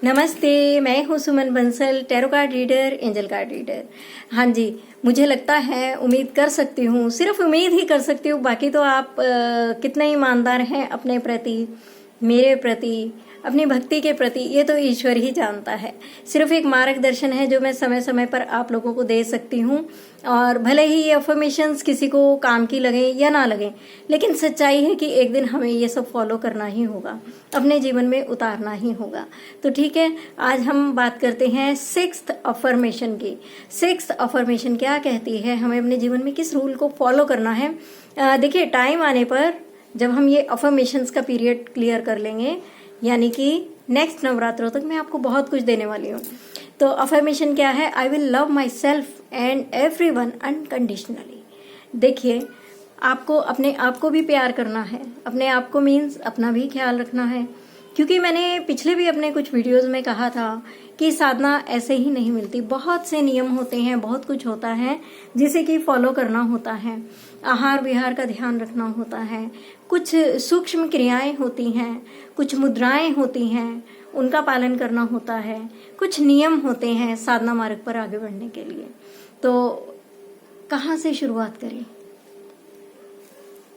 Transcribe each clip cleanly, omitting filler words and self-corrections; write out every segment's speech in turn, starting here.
नमस्ते, मैं हूँ Suman Bansal, tarot card reader, angel card reader. हाँ जी, मुझे लगता है, उम्मीद कर सकती हूँ, सिर्फ उम्मीद ही कर सकती हूँ, बाकी तो आप कितने ईमानदार हैं अपने प्रति, मेरे प्रति, अपनी भक्ति के प्रति, ये तो ईश्वर ही जानता है। सिर्फ एक मार्गदर्शन है जो मैं समय समय पर आप लोगों को दे सकती हूँ। और भले ही ये अफर्मेशंस किसी को काम की लगे या ना लगे, लेकिन सच्चाई है कि एक दिन हमें ये सब फॉलो करना ही होगा, अपने जीवन में उतारना ही होगा। तो ठीक है, आज हम बात करते हैं सिक्स्थ अफर्मेशन की। सिक्स्थ अफर्मेशन क्या कहती है, हमें अपने जीवन में किस रूल को फॉलो करना है। देखिए, टाइम आने पर जब हम ये अफर्मेशंस का पीरियड क्लियर कर लेंगे, यानी कि नेक्स्ट नवरात्रों तक मैं आपको बहुत कुछ देने वाली हूँ। तो अफर्मेशन क्या है? I will love my self and everyone unconditionally. देखिए, आपको अपने आप को भी प्यार करना है। अपने आप को मीन्स अपना भी ख्याल रखना है, क्योंकि मैंने पिछले भी अपने कुछ वीडियोस में कहा था कि साधना ऐसे ही नहीं मिलती। बहुत से नियम होते हैं, बहुत कुछ होता है जिसे कि फॉलो करना होता है। आहार विहार का ध्यान रखना होता है, कुछ सूक्ष्म क्रियाएं होती हैं, कुछ मुद्राएं होती हैं, उनका पालन करना होता है, कुछ नियम होते हैं साधना मार्ग पर आगे बढ़ने के लिए। तो कहाँ से शुरुआत करें?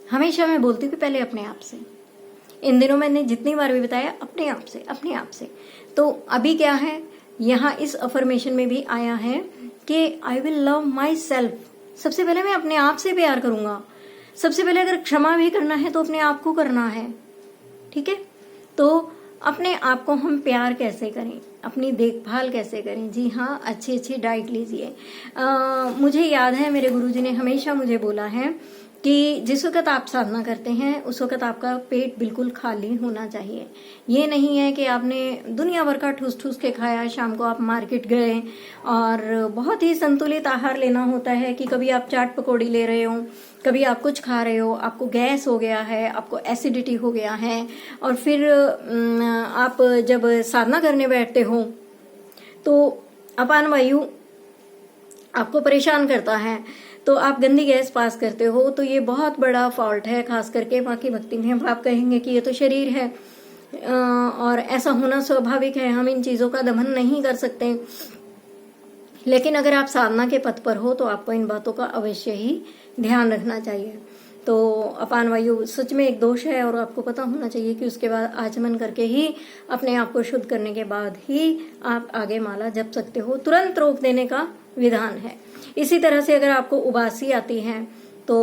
हमेशा मैं बोलती हूँ कि पहले अपने आप से। इन दिनों मैंने जितनी बार भी बताया, अपने आप से, अपने आप से। तो अभी क्या है, यहाँ इस अफर्मेशन में भी आया है कि I will love my self. सबसे पहले मैं अपने आप से प्यार करूंगा। सबसे पहले अगर क्षमा भी करना है तो अपने आप को करना है। ठीक है, तो अपने आप को हम प्यार कैसे करें, अपनी देखभाल कैसे करें? जी हाँ, अच्छी अच्छी डाइट लीजिए। मुझे याद है, मेरे गुरुजी ने हमेशा मुझे बोला है कि जिस वक्त आप साधना करते हैं उस वक्त आपका पेट बिल्कुल खाली होना चाहिए। ये नहीं है कि आपने दुनिया भर का ठूस ठूस के खाया, शाम को आप मार्केट गए और बहुत ही संतुलित आहार लेना होता है कि कभी आप चाट पकौड़ी ले रहे हो, कभी आप कुछ खा रहे हो, आपको गैस हो गया है, आपको एसिडिटी हो गया है, और फिर आप जब साधना करने बैठते हो तो अपान वायु आपको परेशान करता है, तो आप गंदी गैस पास करते हो। तो ये बहुत बड़ा फॉल्ट है, खास करके माँ की भक्ति में। आप कहेंगे कि ये तो शरीर है और ऐसा होना स्वाभाविक है, हम इन चीजों का दमन नहीं कर सकते। लेकिन अगर आप साधना के पथ पर हो तो आपको इन बातों का अवश्य ही ध्यान रखना चाहिए। तो अपान वायु सच में एक दोष है और आपको पता होना चाहिए कि उसके बाद आचमन करके ही, अपने आप को शुद्ध करने के बाद ही आप आगे माला जप सकते हो। तुरंत रोक देने का विधान है। इसी तरह से अगर आपको उबासी आती है तो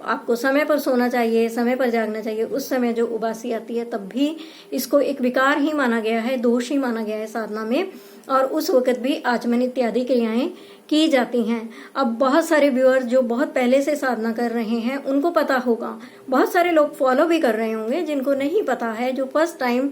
आपको समय पर सोना चाहिए, समय पर जागना चाहिए। उस समय जो उबासी आती है तब भी इसको एक विकार ही माना गया है, दोष ही माना गया है साधना में, और उस वक्त भी आचमन इत्यादि क्रियाएं की जाती हैं। अब बहुत सारे व्यूअर्स जो बहुत पहले से साधना कर रहे हैं उनको पता होगा, बहुत सारे लोग फॉलो भी कर रहे होंगे जिनको नहीं पता है, जो फर्स्ट टाइम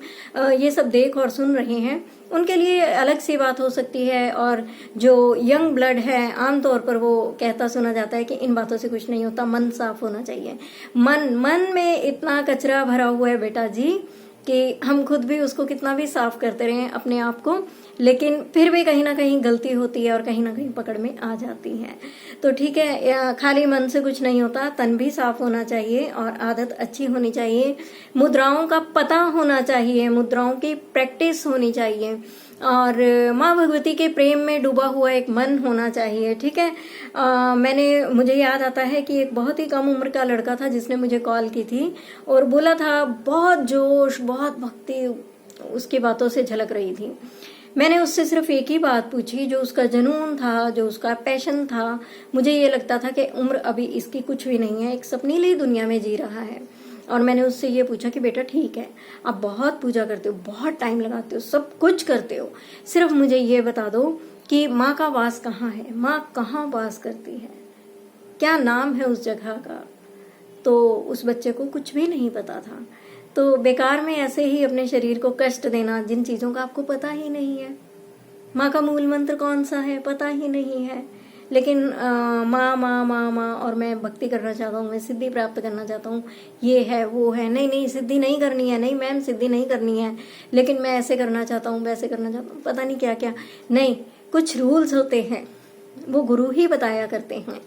ये सब देख और सुन रहे हैं, उनके लिए अलग सी बात हो सकती है। और जो यंग ब्लड है, आमतौर पर वो कहता सुना जाता है कि इन बातों से कुछ नहीं होता, मन साफ होना चाहिए। मन में इतना कचरा भरा हुआ है बेटा जी कि हम खुद भी उसको कितना भी साफ करते रहे अपने आप को, लेकिन फिर भी कहीं ना कहीं गलती होती है और कहीं ना कहीं पकड़ में आ जाती है। तो ठीक है, खाली मन से कुछ नहीं होता, तन भी साफ होना चाहिए और आदत अच्छी होनी चाहिए। मुद्राओं का पता होना चाहिए, मुद्राओं की प्रैक्टिस होनी चाहिए, और माँ भगवती के प्रेम में डूबा हुआ एक मन होना चाहिए। ठीक है, मुझे याद आता है कि एक बहुत ही कम उम्र का लड़का था जिसने मुझे कॉल की थी और बोला था, बहुत जोश, बहुत भक्ति उसकी बातों से झलक रही थी। मैंने उससे सिर्फ एक ही बात पूछी, जो उसका जुनून था, जो उसका पैशन था। मुझे ये लगता था कि उम्र अभी इसकी कुछ भी नहीं है, एक सपनीली दुनिया में जी रहा है। और मैंने उससे ये पूछा कि बेटा ठीक है, आप बहुत पूजा करते हो, बहुत टाइम लगाते हो, सब कुछ करते हो, सिर्फ मुझे ये बता दो कि माँ का वास कहाँ है, माँ कहाँ वास करती है, क्या नाम है उस जगह का। तो उस बच्चे को कुछ भी नहीं पता था। तो बेकार में ऐसे ही अपने शरीर को कष्ट देना, जिन चीजों का आपको पता ही नहीं है। माँ का मूल मंत्र कौन सा है, पता ही नहीं है, लेकिन माँ माँ माँ माँ, और मैं भक्ति करना चाहता हूँ, मैं सिद्धि प्राप्त करना चाहता हूँ, ये है वो है। नहीं नहीं, सिद्धि नहीं करनी है, नहीं मैम सिद्धि नहीं करनी है, लेकिन मैं ऐसे करना चाहता हूँ, वैसे करना चाहता हूँ, पता नहीं क्या क्या। नहीं, कुछ रूल्स होते हैं, वो गुरु ही बताया करते हैं,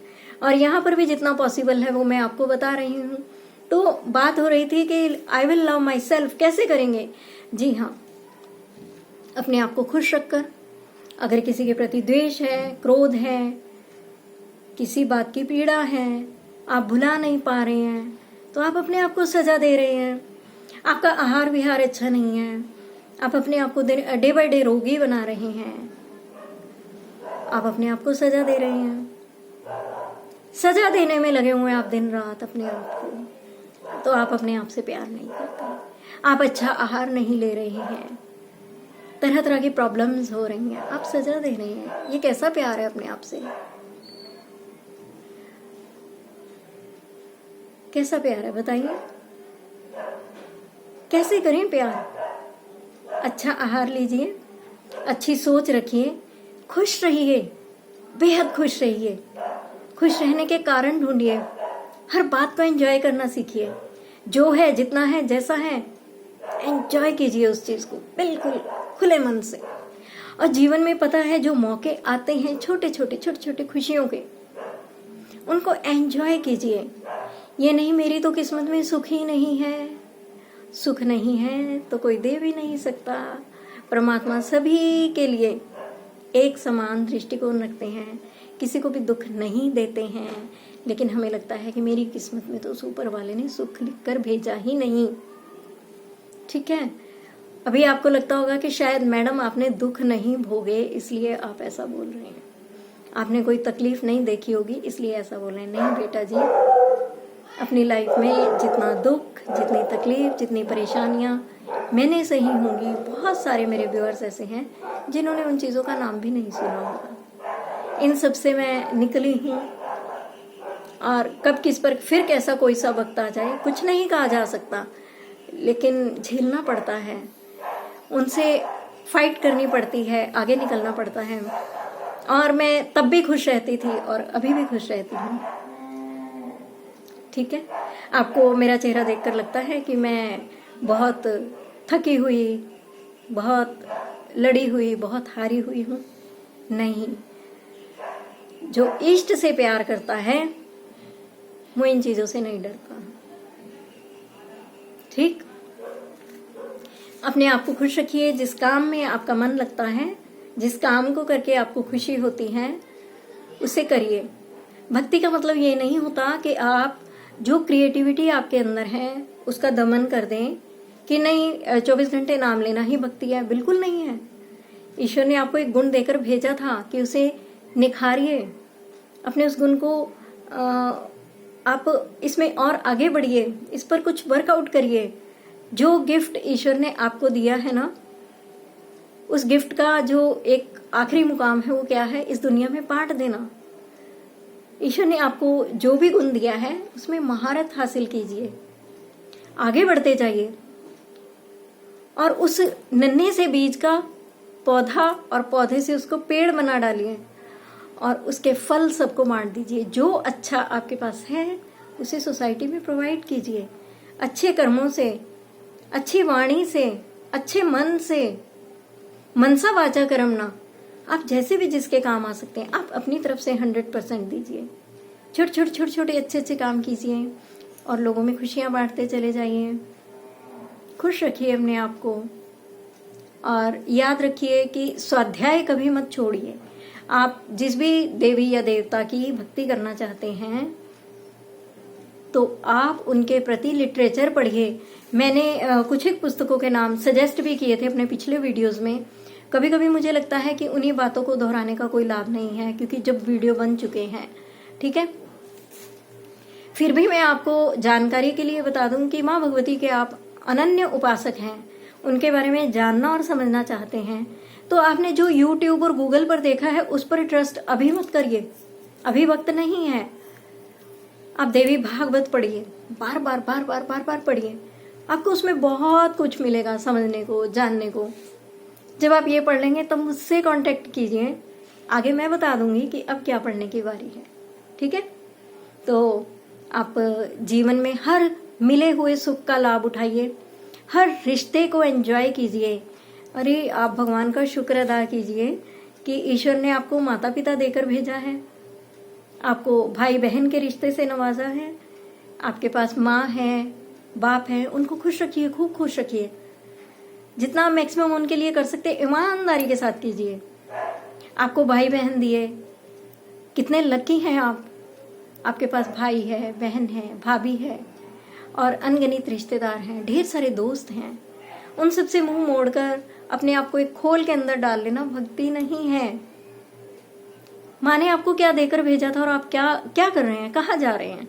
और यहाँ पर भी जितना पॉसिबल है वो मैं आपको बता रही हूँ। तो बात हो रही थी कि I will love my self कैसे करेंगे। जी हाँ, अपने आप को खुश रखकर। अगर किसी के प्रति द्वेष है, क्रोध है, किसी बात की पीड़ा है, आप भुला नहीं पा रहे हैं, तो आप अपने आप को सजा दे रहे हैं। आपका आहार विहार अच्छा नहीं है, आप अपने आप को डे बाय डे रोगी बना रहे हैं, आप अपने आप को सजा दे रहे हैं। सजा देने में लगे हुए आप दिन रात अपने आप को, तो आप अपने आप से प्यार नहीं करते। आप अच्छा आहार नहीं ले रहे हैं, तरह तरह की प्रॉब्लम्स हो रही हैं, आप सजा दे रहे हैं। ये कैसा प्यार है अपने आप से? कैसा प्यार है बताइए? कैसे करें प्यार? अच्छा आहार लीजिए, अच्छी सोच रखिए, खुश रहिए, बेहद खुश रहिए। खुश रहने के कारण ढूंढिए, हर बात को एंजॉय करना सीखिए। जो है, जितना है, जैसा है, एंजॉय कीजिए उस चीज को बिल्कुल खुले मन से। और जीवन में पता है जो मौके आते हैं छोटे छोटे खुशियों के, उनको एंजॉय कीजिए। ये नहीं मेरी तो किस्मत में सुख ही नहीं है, सुख नहीं है तो कोई दे भी नहीं सकता। परमात्मा सभी के लिए एक समान दृष्टिकोण रखते हैं, किसी को भी दुख नहीं देते हैं। लेकिन हमें लगता है कि मेरी किस्मत में तो उस ऊपर वाले ने सुख लिखकर भेजा ही नहीं। ठीक है, अभी आपको लगता होगा कि शायद मैडम आपने दुख नहीं भोगे इसलिए आप ऐसा बोल रहे हैं, आपने कोई तकलीफ नहीं देखी होगी इसलिए ऐसा बोल रहे हैं। नहीं बेटा जी, अपनी लाइफ में जितना दुख, जितनी तकलीफ, जितनी परेशानियां मैंने सही होंगी, बहुत सारे मेरे व्यूअर्स ऐसे हैं जिन्होंने उन चीजों का नाम भी नहीं सुना होगा। इन सब से मैं निकली हूँ, और कब किस पर फिर कैसा कोई सा वक्त आ जाए कुछ नहीं कहा जा सकता, लेकिन झेलना पड़ता है, उनसे फाइट करनी पड़ती है, आगे निकलना पड़ता है। और मैं तब भी खुश रहती थी और अभी भी खुश रहती हूँ। ठीक है, आपको मेरा चेहरा देखकर लगता है कि मैं बहुत थकी हुई, बहुत लड़ी हुई, बहुत हारी हुई हूँ? नहीं, जो इष्ट से प्यार करता है वो इन चीजों से नहीं डरता। ठीक, अपने आप को खुश रखिए। जिस काम में आपका मन लगता है, जिस काम को करके आपको खुशी होती है, उसे करिए। भक्ति का मतलब ये नहीं होता कि आप जो क्रिएटिविटी आपके अंदर है उसका दमन कर दें कि नहीं 24 घंटे नाम लेना ही भक्ति है। बिल्कुल नहीं है। ईश्वर ने आपको एक गुण देकर भेजा था कि उसे निखारिए, अपने उस गुण को आप इसमें और आगे बढ़िए, इस पर कुछ वर्कआउट करिए। जो गिफ्ट ईश्वर ने आपको दिया है ना, उस गिफ्ट का जो एक आखिरी मुकाम है वो क्या है? इस दुनिया में बांट देना। ईश्वर ने आपको जो भी गुण दिया है उसमें महारत हासिल कीजिए, आगे बढ़ते जाइए, और उस नन्हे से बीज का पौधा और पौधे से उसको पेड़ बना डालिए और उसके फल सबको बांट दीजिए। जो अच्छा आपके पास है उसे सोसाइटी में प्रोवाइड कीजिए, अच्छे कर्मों से, अच्छी वाणी से, अच्छे मन से। मनसा वाचा कर्मणा, आप जैसे भी जिसके काम आ सकते हैं आप अपनी तरफ से 100% दीजिए। छोटे छोटे अच्छे काम कीजिए और लोगों में खुशियां बांटते चले जाइए। खुश रखिए अपने आप को, और याद रखिए कि स्वाध्याय कभी मत छोड़िए। आप जिस भी देवी या देवता की भक्ति करना चाहते हैं तो आप उनके प्रति लिटरेचर पढ़िए। मैंने कुछ एक पुस्तकों के नाम सजेस्ट भी किए थे अपने पिछले वीडियोस में। कभी कभी मुझे लगता है कि उन्हीं बातों को दोहराने का कोई लाभ नहीं है, क्योंकि जब वीडियो बन चुके हैं। ठीक है, फिर भी मैं आपको जानकारी के लिए बता दूं कि माँ भगवती के आप अनन्य उपासक हैं, उनके बारे में जानना और समझना चाहते हैं, तो आपने जो YouTube और Google पर देखा है उस पर ट्रस्ट अभी मत करिए, अभी वक्त नहीं है। आप देवी भागवत पढ़िए, बार बार पढ़िए, आपको उसमें बहुत कुछ मिलेगा समझने को, जानने को। जब आप ये पढ़ लेंगे तब मुझसे कांटेक्ट कीजिए, आगे मैं बता दूंगी कि अब क्या पढ़ने की बारी है। ठीक है, तो आप जीवन में हर मिले हुए सुख का लाभ उठाइए, हर रिश्ते को एंजॉय कीजिए। अरे आप भगवान का शुक्र अदा कीजिए कि ईश्वर ने आपको माता पिता देकर भेजा है, आपको भाई बहन के रिश्ते से नवाजा है, आपके पास माँ है, बाप है, उनको खुश रखिए, खूब खुश रखिए। जितना आप मैक्सिमम उनके लिए कर सकते हैं ईमानदारी के साथ कीजिए। आपको भाई बहन दिए, कितने लकी हैं आप, आपके पास भाई है, बहन है, भाभी है और अनगिनत रिश्तेदार हैं, ढेर सारे दोस्त हैं। उन सब से मुंह मोड़कर अपने आप को एक खोल के अंदर डाल लेना भक्ति नहीं है। माँ ने आपको क्या देकर भेजा था और आप क्या क्या कर रहे हैं, कहाँ जा रहे हैं।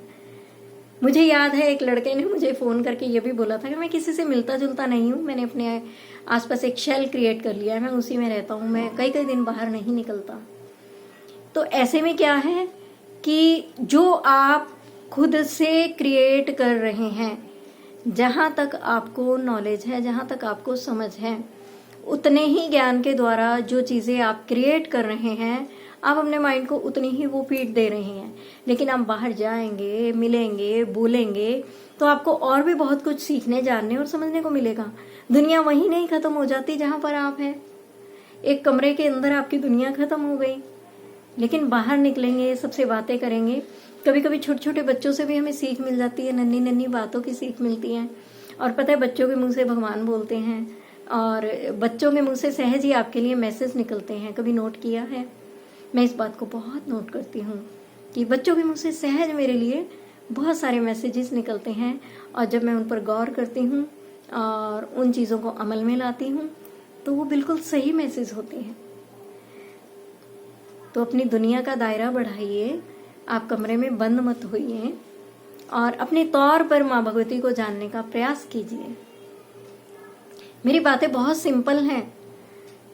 मुझे याद है एक लड़के ने मुझे फोन करके ये भी बोला था कि मैं किसी से मिलता जुलता नहीं हूँ, मैंने अपने आसपास एक शेल क्रिएट कर लिया है, मैं उसी में रहता हूँ, मैं कई कई दिन बाहर नहीं निकलता। तो ऐसे में क्या है कि जो आप खुद से क्रिएट कर रहे हैं, जहां तक आपको नॉलेज है, जहां तक आपको समझ है, उतने ही ज्ञान के द्वारा जो चीजें आप क्रिएट कर रहे हैं, आप अपने माइंड को उतनी ही वो फीड दे रहे हैं। लेकिन आप बाहर जाएंगे, मिलेंगे, बोलेंगे तो आपको और भी बहुत कुछ सीखने, जानने और समझने को मिलेगा। दुनिया वहीं नहीं खत्म हो जाती जहां पर आप हैं। एक कमरे के अंदर आपकी दुनिया खत्म हो गई, लेकिन बाहर निकलेंगे, सबसे बातें करेंगे। कभी कभी छोटे छोटे बच्चों से भी हमें सीख मिल जाती है, नन्ही नन्ही बातों की सीख मिलती है। और पता है, बच्चों के मुंह से भगवान बोलते हैं और बच्चों के मुंह से सहज ही आपके लिए मैसेज निकलते हैं। कभी नोट किया है? मैं इस बात को बहुत नोट करती हूँ कि बच्चों के मुंह से सहज मेरे लिए बहुत सारे मैसेजेस निकलते हैं, और जब मैं उन पर गौर करती हूँ और उन चीज़ों को अमल में लाती हूँ तो वो बिल्कुल सही मैसेज होते हैं। तो अपनी दुनिया का दायरा बढ़ाइए, आप कमरे में बंद मत होइए और अपने तौर पर माँ भगवती को जानने का प्रयास कीजिए। मेरी बातें बहुत सिंपल हैं,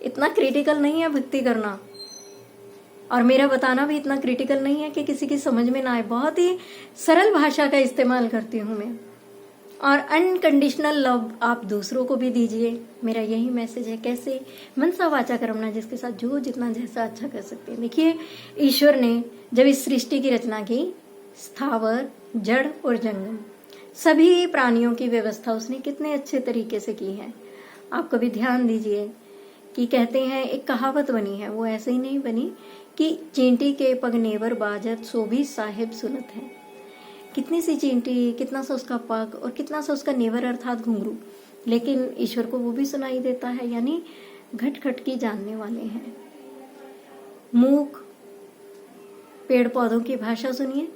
इतना क्रिटिकल नहीं है भक्ति करना, और मेरा बताना भी इतना क्रिटिकल नहीं है कि किसी की समझ में ना आए। बहुत ही सरल भाषा का इस्तेमाल करती हूँ मैं। और अनकंडीशनल लव आप दूसरों को भी दीजिए, मेरा यही मैसेज है। कैसे? मनसा वाचा कर्मणा, जिसके साथ जो जितना जैसा अच्छा कर सकते हैं। देखिए, ईश्वर ने जब इस सृष्टि की रचना की, स्थावर, जड़ और जंगम सभी प्राणियों की व्यवस्था उसने कितने अच्छे तरीके से की है। आप कभी ध्यान दीजिए कि कहते हैं, एक कहावत बनी है, वो ऐसे ही नहीं बनी कि चींटी के पग नेवर बाजत सो भी साहिब सुनत है। कितनी सी चींटी, कितना सा उसका पग और कितना सा उसका नेवर अर्थात घुंघरू, लेकिन ईश्वर को वो भी सुनाई देता है। यानी घट घट की जानने वाले हैं। मूक पेड़ पौधों की भाषा सुनिए,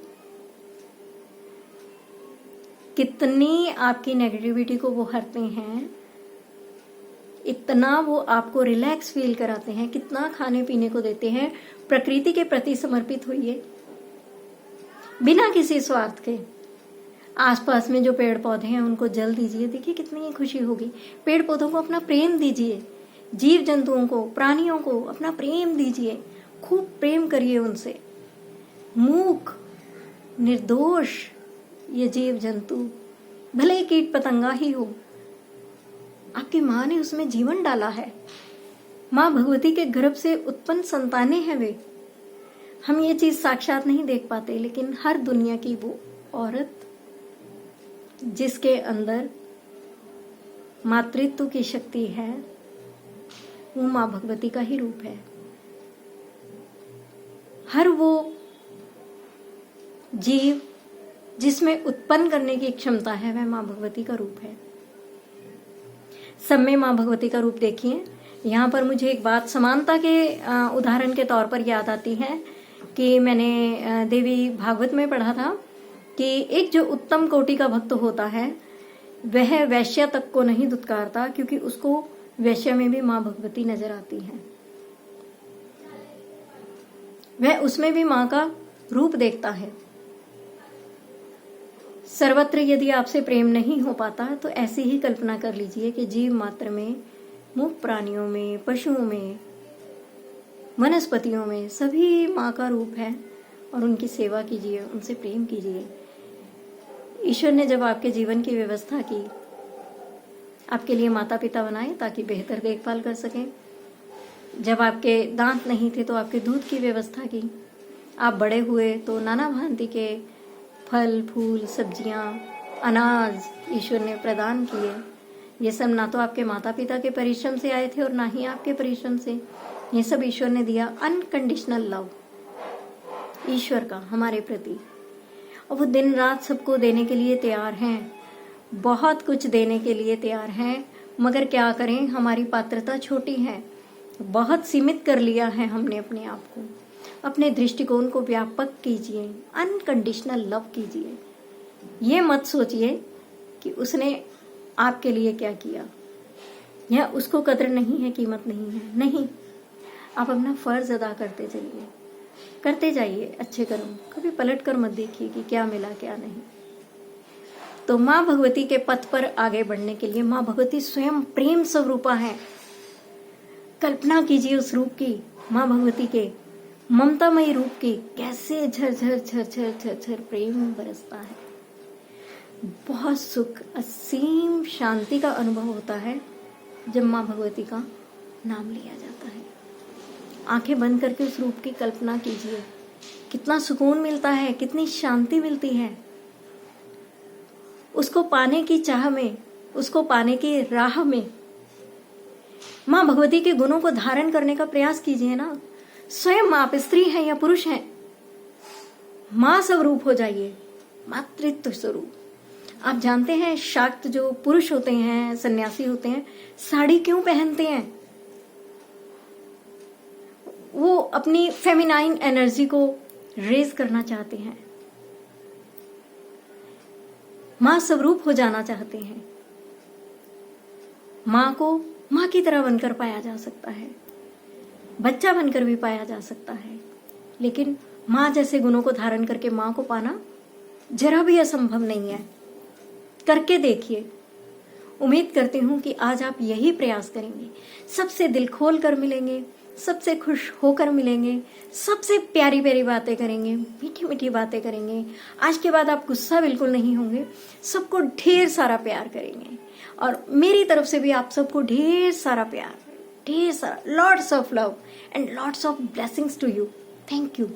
कितनी आपकी नेगेटिविटी को वो हरते हैं, इतना वो आपको रिलैक्स फील कराते हैं, कितना खाने पीने को देते हैं। प्रकृति के प्रति समर्पित होइए बिना किसी स्वार्थ के। आसपास में जो पेड़ पौधे हैं उनको जल दीजिए, देखिए कितनी खुशी होगी। पेड़ पौधों को अपना प्रेम दीजिए, जीव जंतुओं को, प्राणियों को अपना प्रेम दीजिए, खूब प्रेम करिए उनसे। मूक निर्दोष ये जीव जंतु, भले कीट पतंगा ही हो, आपकी माँ ने उसमें जीवन डाला है। माँ भगवती के गर्भ से उत्पन्न संतानें हैं वे। हम ये चीज साक्षात नहीं देख पाते, लेकिन हर दुनिया की वो औरत जिसके अंदर मातृत्व की शक्ति है, वो माँ भगवती का ही रूप है। हर वो जीव जिसमें उत्पन्न करने की क्षमता है, वह माँ भगवती का रूप है। सब में माँ भगवती का रूप देखिए। यहाँ पर मुझे एक बात समानता के उदाहरण के तौर पर याद आती है कि मैंने देवी भागवत में पढ़ा था कि एक जो उत्तम कोटि का भक्त होता है, वह वैश्य तक को नहीं दुत्कारता, क्योंकि उसको वैश्य में भी माँ भगवती नजर आती है। वह उसमें भी माँ का रूप देखता है। सर्वत्र यदि आपसे प्रेम नहीं हो पाता तो ऐसी ही कल्पना कर लीजिए कि जीव मात्र में, मूक प्राणियों में, पशुओं में, वनस्पतियों में सभी माँ का रूप है, और उनकी सेवा कीजिए, उनसे प्रेम कीजिए। ईश्वर ने जब आपके जीवन की व्यवस्था की, आपके लिए माता पिता बनाए ताकि बेहतर देखभाल कर सकें। जब आपके दांत नहीं थे तो आपके दूध की व्यवस्था की। आप बड़े हुए तो नाना भांति के फल, फूल, सब्जियां, अनाज ईश्वर ने प्रदान किए। ये सब ना तो आपके माता पिता के परिश्रम से आए थे और ना ही आपके परिश्रम से, ये सब ईश्वर ने दिया। अनकंडीशनल लव ईश्वर का हमारे प्रति, और वो दिन रात सबको देने के लिए तैयार हैं, बहुत कुछ देने के लिए तैयार हैं। मगर क्या करें, हमारी पात्रता छोटी है, बहुत सीमित कर लिया है हमने अपने आप को। अपने दृष्टिकोण को व्यापक कीजिए, अनकंडीशनल लव कीजिए। ये मत सोचिए कि उसने आपके लिए क्या किया या उसको कदर नहीं है, कीमत नहीं है। नहीं, आप अपना फर्ज अदा करते चलिए, करते जाइए अच्छे कर्म। कभी पलट कर मत देखिए कि क्या मिला क्या नहीं। तो माँ भगवती के पथ पर आगे बढ़ने के लिए माँ भगवती स्वयं प्रेम स्वरूपा है। कल्पना कीजिए उस रूप की, माँ भगवती के ममतामयी रूप की, कैसे झरझर झरझर झरझर प्रेम बरसता है। बहुत सुख, असीम शांति का अनुभव होता है जब माँ भगवती का नाम लिया जाता है। आंखें बंद करके उस रूप की कल्पना कीजिए, कितना सुकून मिलता है, कितनी शांति मिलती है। उसको पाने की चाह में, उसको पाने की राह में माँ भगवती के गुणों को धारण करने का प्रयास कीजिए ना। स्वयं आप स्त्री हैं या पुरुष हैं, माँ स्वरूप हो जाइए, मातृत्व स्वरूप। आप जानते हैं शाक्त जो पुरुष होते हैं, सन्यासी होते हैं, साड़ी क्यों पहनते हैं? वो अपनी फेमिनाइन एनर्जी को रेज करना चाहते हैं, मां स्वरूप हो जाना चाहते हैं। मां को मां की तरह बनकर पाया जा सकता है, बच्चा बनकर भी पाया जा सकता है, लेकिन मां जैसे गुणों को धारण करके मां को पाना जरा भी असंभव नहीं है। करके देखिए। उम्मीद करती हूं कि आज आप यही प्रयास करेंगे, सबसे दिल खोल कर मिलेंगे, सबसे खुश होकर मिलेंगे, सबसे प्यारी प्यारी बातें करेंगे, मीठी मीठी बातें करेंगे। आज के बाद आप गुस्सा बिल्कुल नहीं होंगे, सबको ढेर सारा प्यार करेंगे। और मेरी तरफ से भी आप सबको ढेर सारा प्यार, ढेर सारा, lots of love and lots of blessings to you. Thank you.